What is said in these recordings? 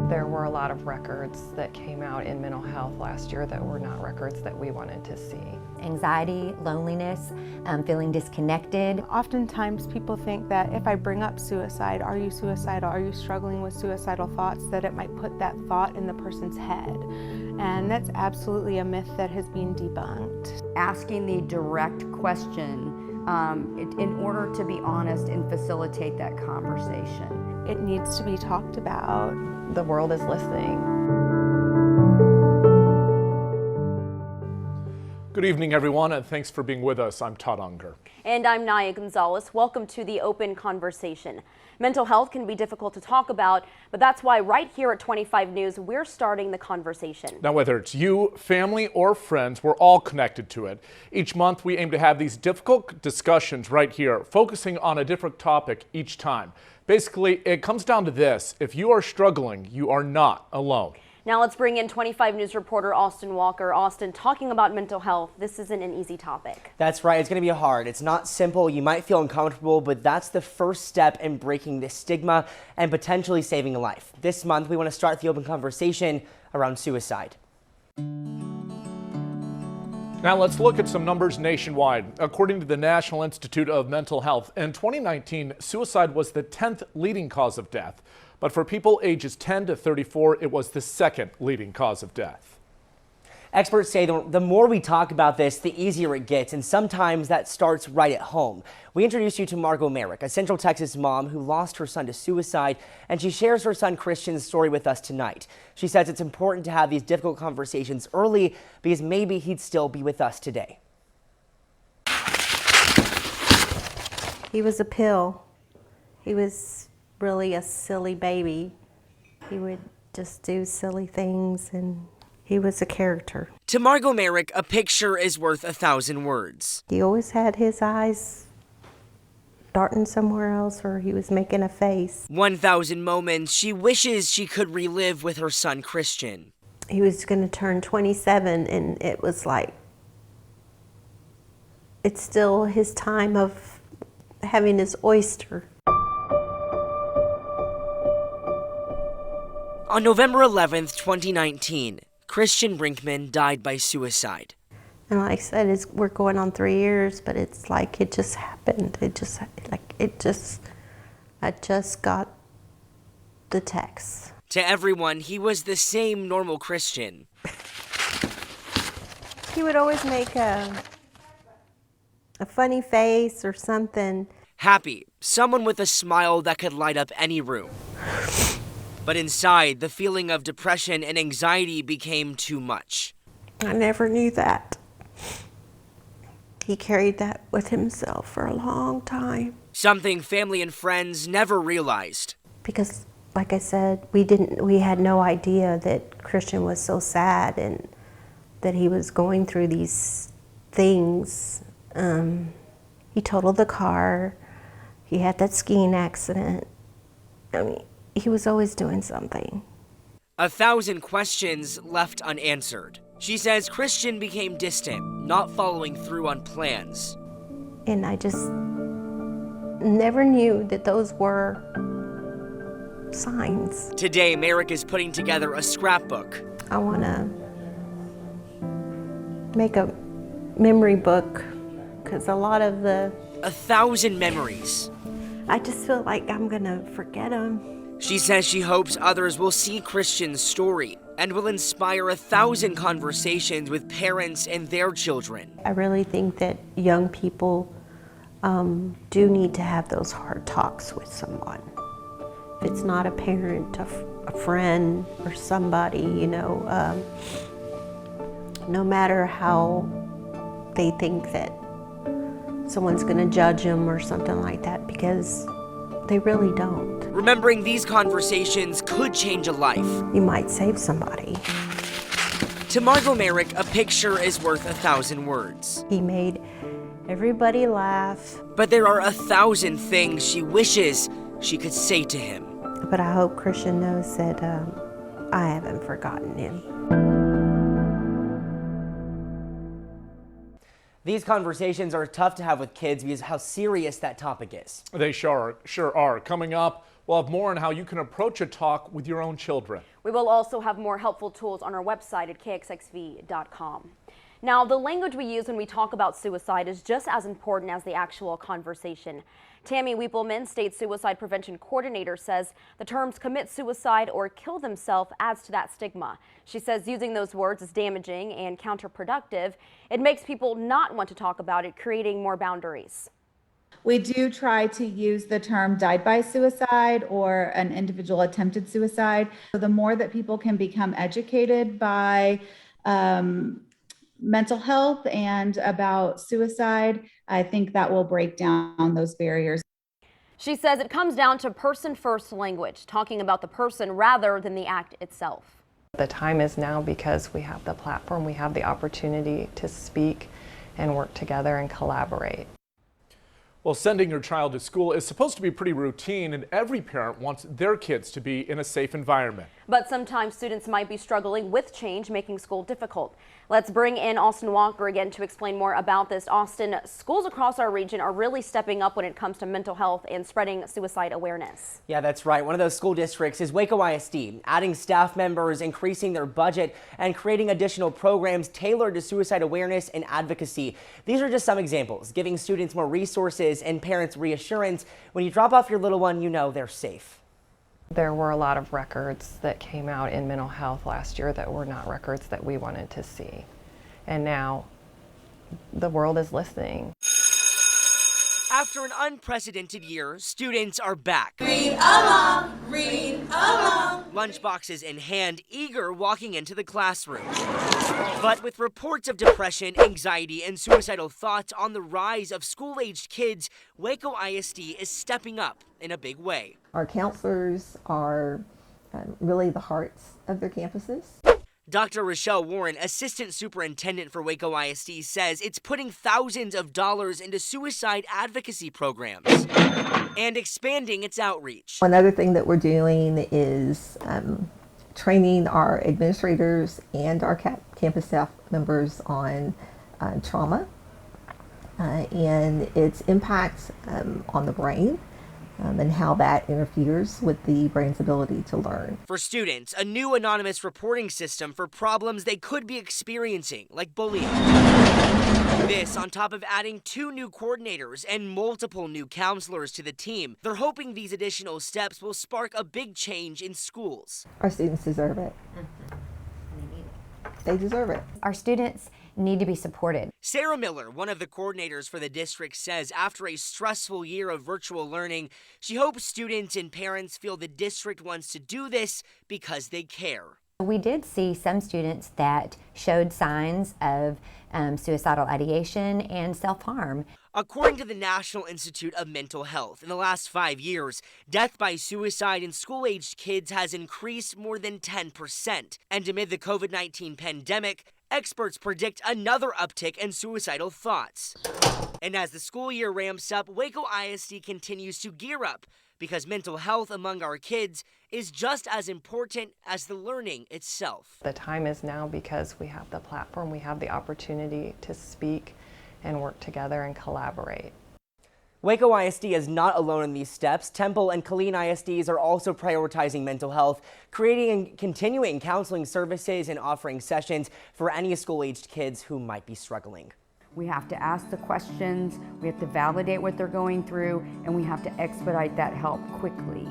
There were a lot of records that came out in mental health last year that were not records that we wanted to see. Anxiety, loneliness, feeling disconnected. Oftentimes people think that if I bring up suicide, are you suicidal, are you struggling with suicidal thoughts, that it might put that thought in the person's head. And that's absolutely a myth that has been debunked. Asking the direct question in order to be honest and facilitate that conversation. It needs to be talked about. The world is listening. Good evening, everyone, and thanks for being with us. I'm Todd Unger. And I'm Naya Gonzalez. Welcome to the Open Conversation. Mental health can be difficult to talk about, but that's why right here at 25 News, we're starting the conversation. Now, whether it's you, family, or friends, we're all connected to it. Each month, we aim to have these difficult discussions right here, focusing on a different topic each time. Basically, it comes down to this. If you are struggling, you are not alone. Now let's bring in 25 News reporter Austin Walker. Austin, talking about mental health, this isn't an easy topic. That's right. It's going to be hard. It's not simple. You might feel uncomfortable, but that's the first step in breaking this stigma and potentially saving a life. This month, we want to start the open conversation around suicide. Now let's look at some numbers nationwide. According to the National Institute of Mental Health, in 2019, suicide was the 10th leading cause of death. But for people ages 10 to 34, it was the second leading cause of death. Experts say the more we talk about this, the easier it gets, and sometimes that starts right at home. We introduced you to Margot Merrick, a Central Texas mom who lost her son to suicide, and she shares her son Christian's story with us tonight. She says it's important to have these difficult conversations early because maybe he'd still be with us today. He was a pill. He was really a silly baby. He would just do silly things, and he was a character. To Margot Merrick, a picture is worth 1,000 words. He always had his eyes darting somewhere else, or he was making a face. 1,000 moments she wishes she could relive with her son Christian. He was going to turn 27, and it was like, it's still his time of having his oyster. On November 11th, 2019, Christian Brinkman died by suicide. And like I said, we're going on 3 years, but it's like it just happened. I just got the text. To everyone, he was the same normal Christian. He would always make a funny face or something. Happy, someone with a smile that could light up any room. But inside, the feeling of depression and anxiety became too much. I never knew that. He carried that with himself for a long time. Something family and friends never realized. Because, like I said, we had no idea that Christian was so sad and that he was going through these things. He totaled the car. He had that skiing accident. I mean, he was always doing something. 1,000 questions left unanswered. She says Christian became distant, not following through on plans. And I just never knew that those were signs. Today, Merrick is putting together a scrapbook. I want to make a memory book, because a lot of 1,000 memories. I just feel like I'm going to forget them. She says she hopes others will see Christian's story and will inspire 1,000 conversations with parents and their children. I really think that young people do need to have those hard talks with someone. If it's not a parent, a friend, or somebody, no matter how they think that someone's going to judge them or something like that, because they really don't. Remembering these conversations could change a life. You might save somebody. To Margot Merrick, a picture is worth 1,000 words. He made everybody laugh. But there are 1,000 things she wishes she could say to him. But I hope Christian knows that I haven't forgotten him. These conversations are tough to have with kids because how serious that topic is. They sure are. Coming up, We'll have more on how you can approach a talk with your own children. We will also have more helpful tools on our website at kxxv.com. Now, the language we use when we talk about suicide is just as important as the actual conversation. Tammy Weepelman, State Suicide Prevention Coordinator, says the terms commit suicide or kill themselves adds to that stigma. She says using those words is damaging and counterproductive. It makes people not want to talk about it, creating more boundaries. We do try to use the term died by suicide or an individual attempted suicide. So the more that people can become educated by mental health and about suicide, I think that will break down those barriers. She says it comes down to person-first language, talking about the person rather than the act itself. The time is now because we have the platform, we have the opportunity to speak and work together and collaborate. Well, sending your child to school is supposed to be pretty routine, and every parent wants their kids to be in a safe environment. But sometimes students might be struggling with change, making school difficult. Let's bring in Austin Walker again to explain more about this. Austin, schools across our region are really stepping up when it comes to mental health and spreading suicide awareness. Yeah, that's right. One of those school districts is Waco ISD, adding staff members, increasing their budget, and creating additional programs tailored to suicide awareness and advocacy. These are just some examples, giving students more resources and parents reassurance. When you drop off your little one, you know they're safe. There were a lot of records that came out in mental health last year that were not records that we wanted to see. And now the world is listening. After an unprecedented year, students are back. Read along, read along. Lunchboxes in hand, eager walking into the classroom. But with reports of depression, anxiety, and suicidal thoughts on the rise of school-aged kids, Waco ISD is stepping up in a big way. Our counselors are really the hearts of their campuses. Dr. Rochelle Warren, Assistant Superintendent for Waco ISD, says it's putting thousands of dollars into suicide advocacy programs and expanding its outreach. One other thing that we're doing is training our administrators and our campus staff members on trauma and its impact on the brain. And how that interferes with the brain's ability to learn. For students, a new anonymous reporting system for problems they could be experiencing, like bullying. This on top of adding 2 new coordinators and multiple new counselors to the team. They're hoping these additional steps will spark a big change in schools. Our students deserve it. They deserve it. Our students need to be supported. Sarah Miller, one of the coordinators for the district, says after a stressful year of virtual learning, she hopes students and parents feel the district wants to do this because they care. We did see some students that showed signs of suicidal ideation and self-harm. According to the National Institute of Mental Health, in the last 5 years, death by suicide in school-aged kids has increased more than 10%. And amid the COVID-19 pandemic, experts predict another uptick in suicidal thoughts. And as the school year ramps up, Waco ISD continues to gear up because mental health among our kids is just as important as the learning itself. The time is now because we have the platform, we have the opportunity to speak and work together and collaborate. Waco ISD is not alone in these steps. Temple and Killeen ISDs are also prioritizing mental health, creating and continuing counseling services and offering sessions for any school-aged kids who might be struggling. We have to ask the questions, we have to validate what they're going through, and we have to expedite that help quickly.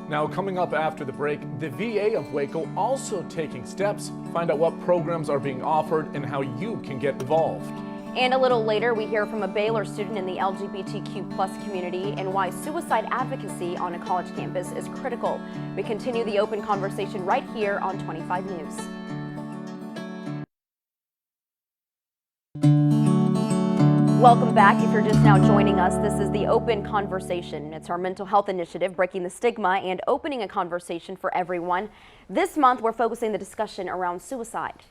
Now, coming up after the break, the VA of Waco also taking steps. Find out what programs are being offered and how you can get involved. And a little later, we hear from a Baylor student in the LGBTQ+ community and why suicide advocacy on a college campus is critical. We continue the open conversation right here on 25 News. Welcome back. If you're just now joining us, this is the Open Conversation. It's our mental health initiative, breaking the stigma and opening a conversation for everyone. This month, we're focusing the discussion around suicide.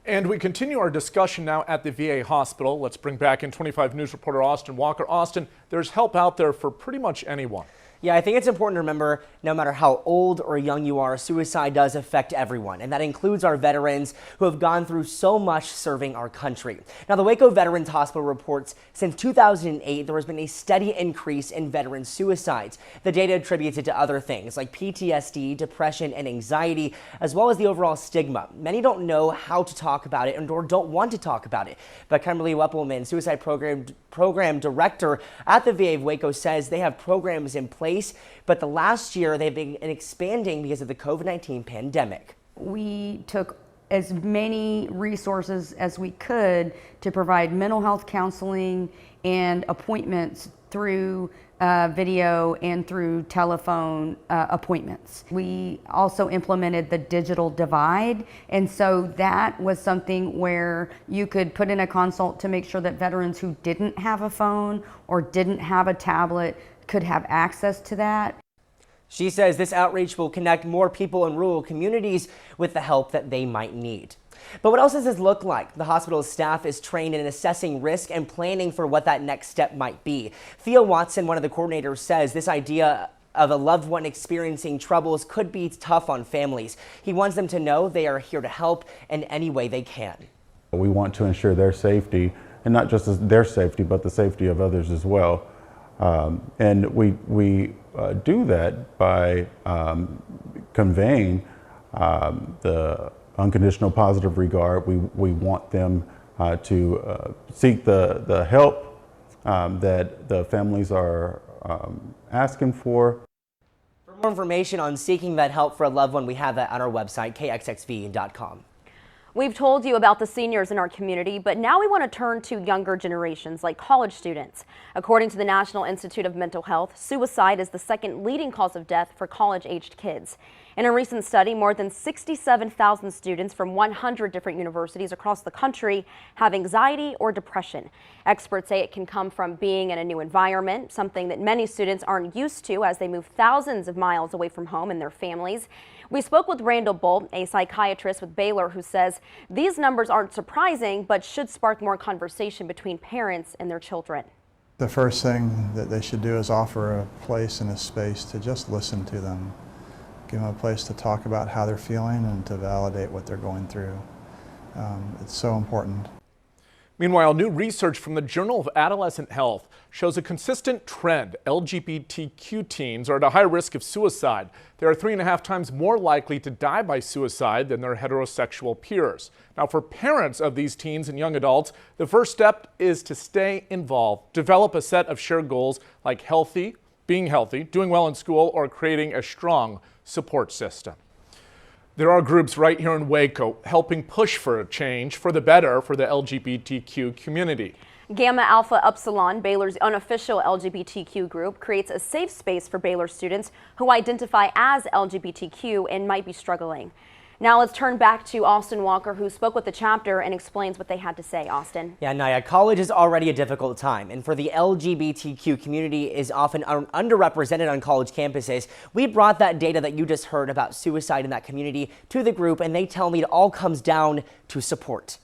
And we continue our discussion now at the VA hospital. Let's bring back in 25 News reporter Austin Walker. Austin, there's help out there for pretty much anyone. Yeah, I think it's important to remember no matter how old or young you are, suicide does affect everyone, and that includes our veterans who have gone through so much serving our country. Now, the Waco Veterans Hospital reports since 2008, there has been a steady increase in veteran suicides. The data attributes it to other things like PTSD, depression, and anxiety, as well as the overall stigma. Many don't know how to talk about it or don't want to talk about it. But Kimberly Weppelman, suicide program director at the VA of Waco, says they have programs in place, but the last year they've been expanding because of the COVID-19 pandemic. We took as many resources as we could to provide mental health counseling and appointments through video and through telephone appointments. We also implemented the digital divide, and so that was something where you could put in a consult to make sure that veterans who didn't have a phone or didn't have a tablet could have access to that. She says this outreach will connect more people in rural communities with the help that they might need. But what else does this look like? The hospital's staff is trained in assessing risk and planning for what that next step might be. Theo Watson, one of the coordinators, says this idea of a loved one experiencing troubles could be tough on families. He wants them to know they are here to help in any way they can. We want to ensure their safety, and not just their safety, but the safety of others as well. And we do that by conveying the unconditional positive regard. We want them to seek the help that the families are asking for. For more information on seeking that help for a loved one, we have that on our website, kxxv.com. We've told you about the seniors in our community, but now we want to turn to younger generations like college students. According to the National Institute of Mental Health, suicide is the second leading cause of death for college-aged kids. In a recent study, more than 67,000 students from 100 different universities across the country have anxiety or depression. Experts say it can come from being in a new environment, something that many students aren't used to as they move thousands of miles away from home and their families. We spoke with Randall Bolt, a psychiatrist with Baylor, who says these numbers aren't surprising, but should spark more conversation between parents and their children. The first thing that they should do is offer a place and a space to just listen to them. Give them a place to talk about how they're feeling and to validate what they're going through. It's so important. Meanwhile, new research from the Journal of Adolescent Health shows a consistent trend. LGBTQ teens are at a high risk of suicide. They are 3.5 times more likely to die by suicide than their heterosexual peers. Now, for parents of these teens and young adults, the first step is to stay involved. Develop a set of shared goals like being healthy, doing well in school, or creating a strong support system. There are groups right here in Waco helping push for a change for the better for the LGBTQ community. Gamma Alpha Upsilon, Baylor's unofficial LGBTQ group, creates a safe space for Baylor students who identify as LGBTQ and might be struggling. Now let's turn back to Austin Walker, who spoke with the chapter and explains what they had to say. Austin. Yeah, Naya, college is already a difficult time, and for the LGBTQ community is often underrepresented on college campuses. We brought that data that you just heard about suicide in that community to the group, and they tell me it all comes down to support.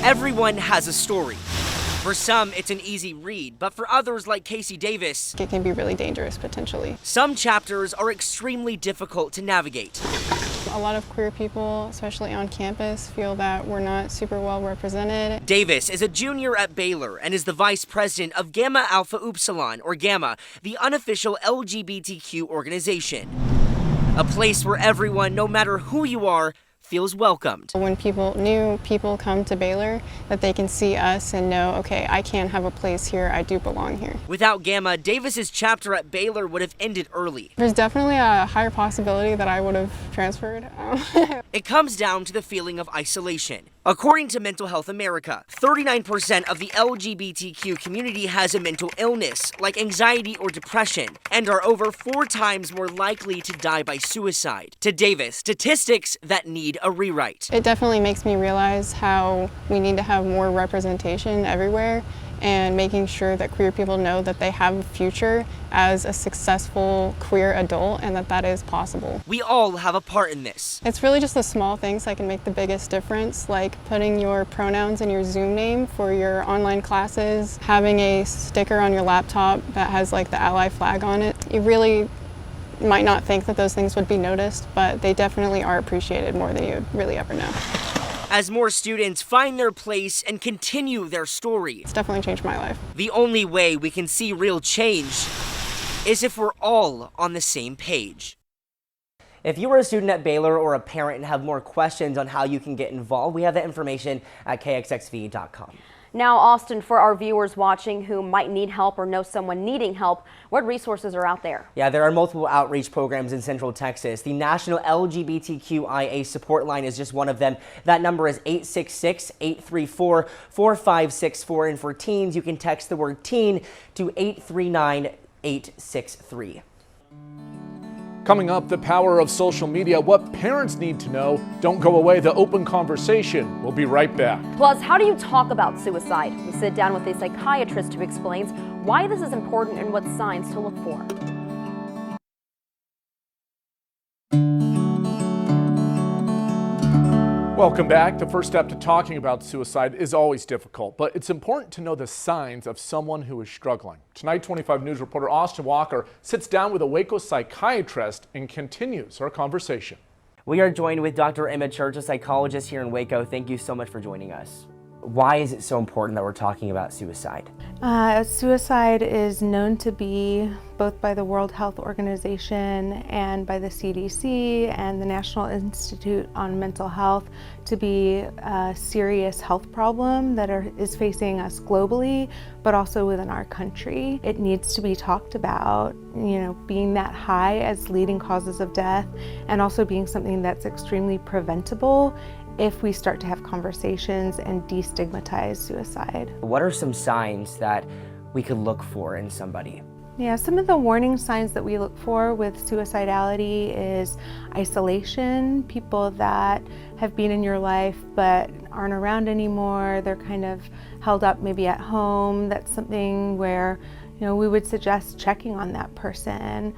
Everyone has a story. For some, it's an easy read, but for others like Casey Davis, it can be really dangerous potentially. Some chapters are extremely difficult to navigate. A lot of queer people, especially on campus, feel that we're not super well represented. Davis is a junior at Baylor and is the vice president of Gamma Alpha Upsilon, or Gamma, the unofficial LGBTQ organization. A place where everyone, no matter who you are, feels welcomed. When new people come to Baylor, that they can see us and know, okay, I can have a place here, I do belong here. Without Gamma, Davis's chapter at Baylor would have ended early. There's definitely a higher possibility that I would have transferred. It comes down to the feeling of isolation. According to Mental Health America, 39% of the LGBTQ community has a mental illness, like anxiety or depression, and are over 4 times more likely to die by suicide. To Davis, statistics that need a rewrite. It definitely makes me realize how we need to have more representation everywhere, and making sure that queer people know that they have a future as a successful queer adult and that that is possible. We all have a part in this. It's really just the small things that can make the biggest difference, like putting your pronouns in your Zoom name for your online classes, having a sticker on your laptop that has like the ally flag on it. You really might not think that those things would be noticed, but they definitely are appreciated more than you'd really ever know. As more students find their place and continue their story. It's definitely changed my life. The only way we can see real change is if we're all on the same page. If you are a student at Baylor or a parent and have more questions on how you can get involved, we have that information at kxxv.com. Now, Austin, for our viewers watching who might need help or know someone needing help, what resources are out there? Yeah, there are multiple outreach programs in Central Texas. The National LGBTQIA Support Line is just one of them. That number is 866-834-4564. And for teens, you can text the word teen to 839-863. Coming up, the power of social media, what parents need to know. Don't go away, the open conversation. We'll be right back. Plus, how do you talk about suicide? We sit down with a psychiatrist who explains why this is important and what signs to look for. Welcome back. The first step to talking about suicide is always difficult, but it's important to know the signs of someone who is struggling. Tonight, 25 News reporter Austin Walker sits down with a Waco psychiatrist and continues our conversation. We are joined with Dr. Emma Church, a psychologist here in Waco. Thank you so much for joining us. Why is it so important that we're talking about suicide? Suicide is known to be, both by the World Health Organization and by the CDC and the National Institute on Mental Health, to be a serious health problem that is facing us globally, but also within our country. It needs to be talked about, being that high as leading causes of death, and also being something that's extremely preventable if we start to have conversations and destigmatize suicide. What are some signs that we could look for in somebody? Yeah, some of the warning signs that we look for with suicidality is isolation, people that have been in your life but aren't around anymore, they're kind of held up maybe at home. That's something where we would suggest checking on that person.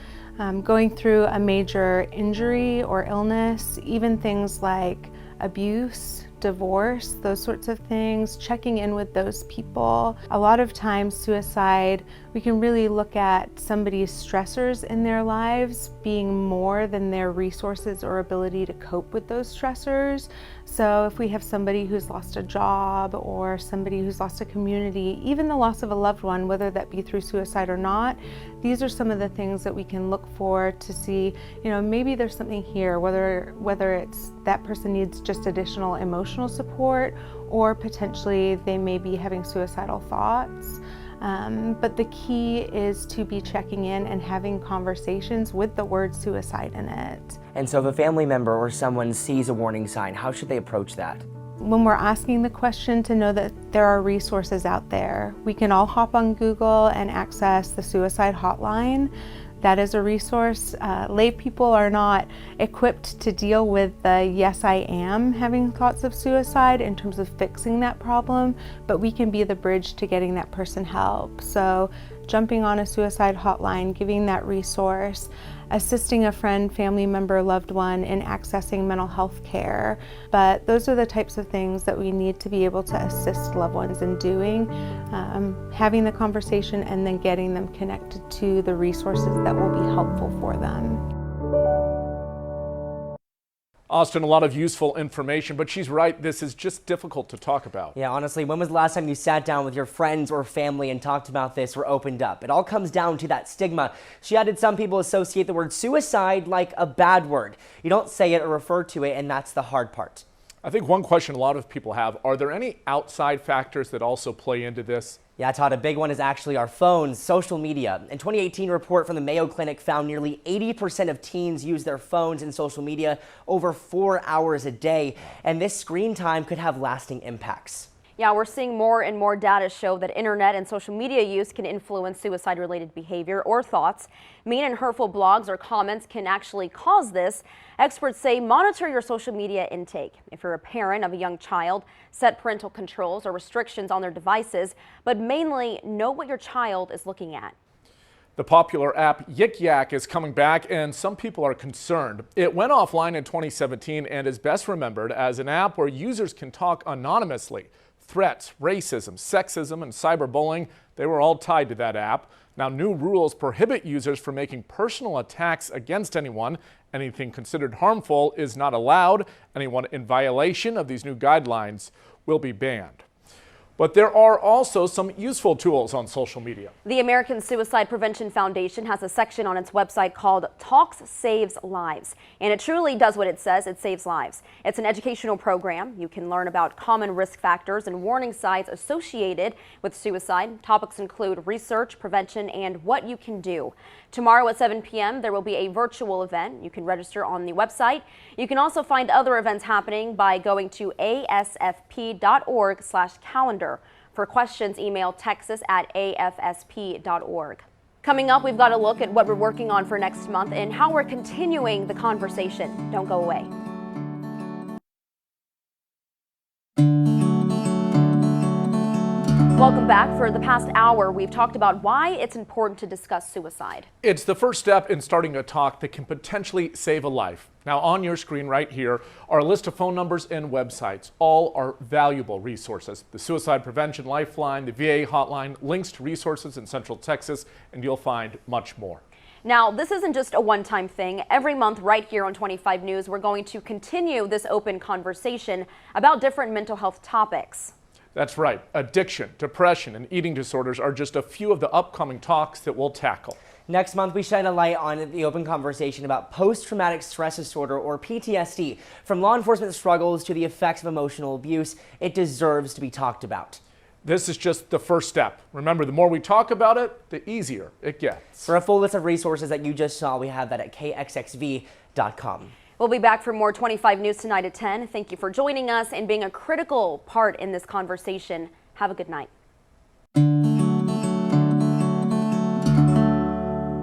Going through a major injury or illness, even things like abuse, divorce, those sorts of things, checking in with those people. A lot of times suicide, we can really look at somebody's stressors in their lives being more than their resources or ability to cope with those stressors. So if we have somebody who's lost a job or somebody who's lost a community, even the loss of a loved one, whether that be through suicide or not, these are some of the things that we can look for to see, maybe there's something here, whether it's that person needs just additional emotional support or potentially they may be having suicidal thoughts. But the key is to be checking in and having conversations with the word suicide in it. And so if a family member or someone sees a warning sign, how should they approach that? When we're asking the question, to know that there are resources out there. We can all hop on Google and access the suicide hotline. That is a resource. Lay people are not equipped to deal with the yes, I am having thoughts of suicide in terms of fixing that problem, but we can be the bridge to getting that person help. So jumping on a suicide hotline, giving that resource, assisting a friend, family member, loved one in accessing mental health care. But those are the types of things that we need to be able to assist loved ones in doing, having the conversation and then getting them connected to the resources that will be helpful for them. Austin, a lot of useful information, but she's right, this is just difficult to talk about. Yeah, honestly, when was the last time you sat down with your friends or family and talked about this or opened up? It all comes down to that stigma. She added, some people associate the word suicide like a bad word. You don't say it or refer to it, and that's the hard part. I think one question a lot of people have, are there any outside factors that also play into this? Yeah, Todd, a big one is actually our phones, social media. A 2018 report from the Mayo Clinic found nearly 80% of teens use their phones and social media over 4 hours a day, and this screen time could have lasting impacts. Yeah, we're seeing more and more data show that internet and social media use can influence suicide-related behavior or thoughts. Mean and hurtful blogs or comments can actually cause this. Experts say monitor your social media intake. If you're a parent of a young child, set parental controls or restrictions on their devices, but mainly know what your child is looking at. The popular app Yik Yak is coming back, and some people are concerned. It went offline in 2017 and is best remembered as an app where users can talk anonymously. Threats, racism, sexism, and cyberbullying, they were all tied to that app. Now, new rules prohibit users from making personal attacks against anyone. Anything considered harmful is not allowed. Anyone in violation of these new guidelines will be banned. But there are also some useful tools on social media. The American Suicide Prevention Foundation has a section on its website called Talks Saves Lives. And it truly does what it says, it saves lives. It's an educational program. You can learn about common risk factors and warning signs associated with suicide. Topics include research, prevention, and what you can do. Tomorrow at 7 p.m. there will be a virtual event. You can register on the website. You can also find other events happening by going to asfp.org/calendar. For questions, email texas@afsp.org. Coming up, we've got a look at what we're working on for next month and how we're continuing the conversation. Don't go away. Welcome back. For the past hour, we've talked about why it's important to discuss suicide. It's the first step in starting a talk that can potentially save a life. Now, on your screen right here are a list of phone numbers and websites. All are valuable resources. The Suicide Prevention Lifeline, the VA hotline, links to resources in Central Texas, and you'll find much more. Now, this isn't just a one-time thing. Every month right here on 25 News, we're going to continue this open conversation about different mental health topics. That's right. Addiction, depression, and eating disorders are just a few of the upcoming talks that we'll tackle. Next month, we shine a light on the open conversation about post-traumatic stress disorder, or PTSD. From law enforcement struggles to the effects of emotional abuse, it deserves to be talked about. This is just the first step. Remember, the more we talk about it, the easier it gets. For a full list of resources that you just saw, we have that at kxxv.com. We'll be back for more 25 News tonight at 10. Thank you for joining us and being a critical part in this conversation. Have a good night.